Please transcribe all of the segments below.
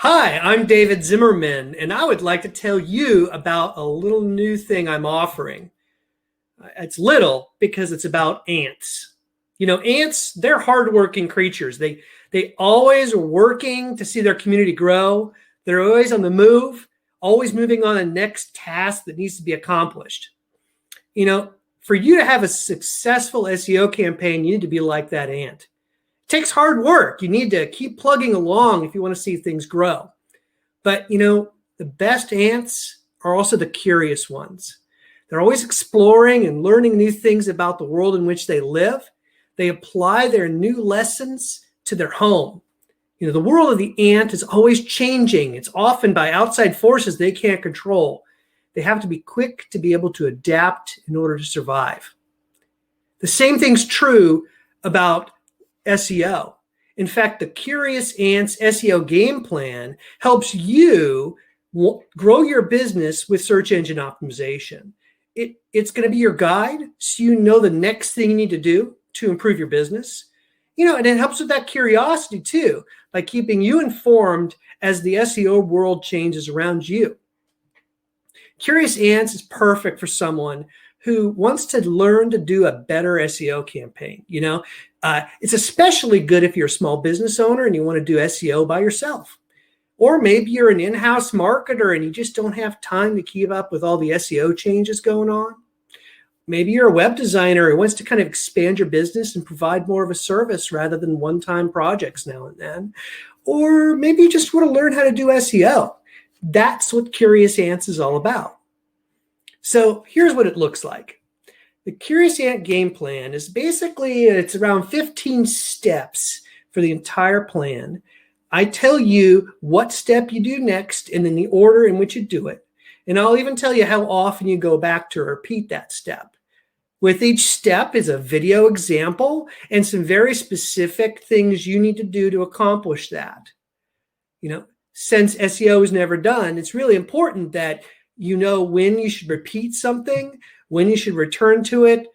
Hi, I'm David Zimmerman, and I would like to tell you about a little new thing I'm offering. It's little because it's about ants. Ants, they're hardworking creatures. They always are working to see their community grow. They're always on the move, always moving on the next task that needs to be accomplished. For you to have a successful SEO campaign, you need to be like that ant. It takes hard work. You need to keep plugging along if you want to see things grow. But the best ants are also the curious ones. They're always exploring and learning new things about the world in which they live. They apply their new lessons to their home. The world of the ant is always changing. It's often by outside forces they can't control. They have to be quick to be able to adapt in order to survive. The same thing's true about SEO. In fact, the Curious Ants SEO game plan helps you grow your business with search engine optimization. It's going to be your guide so you know the next thing you need to do to improve your business. And it helps with that curiosity too, by keeping you informed as the SEO world changes around you. Curious Ants is perfect for someone who wants to learn to do a better SEO campaign. It's especially good if you're a small business owner and you want to do SEO by yourself. Or maybe you're an in-house marketer and you just don't have time to keep up with all the SEO changes going on. Maybe you're a web designer who wants to kind of expand your business and provide more of a service rather than one-time projects now and then. Or maybe you just want to learn how to do SEO. That's what Curious Ants is all about. So here's what it looks like. The Curious Ant game plan is basically, it's around 15 steps for the entire plan. I tell you what step you do next and then the order in which you do it. And I'll even tell you how often you go back to repeat that step. With each step is a video example and some very specific things you need to do to accomplish that. Since SEO is never done, it's really important that you know when you should repeat something, when you should return to it.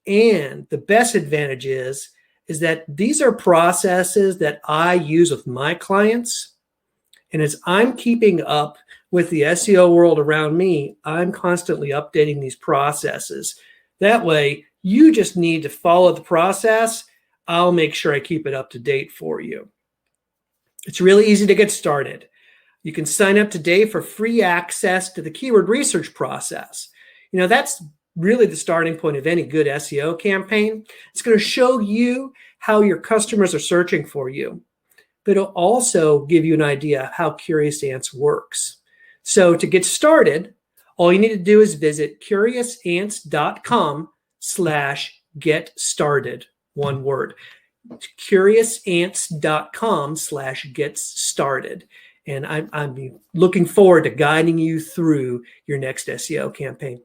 And the best advantage is that these are processes that I use with my clients. And as I'm keeping up with the SEO world around me, I'm constantly updating these processes. That way, you just need to follow the process. I'll make sure I keep it up to date for you. It's really easy to get started. You can sign up today for free access to the keyword research process. That's really the starting point of any good SEO campaign. It's going to show you how your customers are searching for you, but it'll also give you an idea how Curious Ants works. So to get started, all you need to do is visit curiousants.com/get started. One word. curiousants.com/get started. And I'm looking forward to guiding you through your next SEO campaign.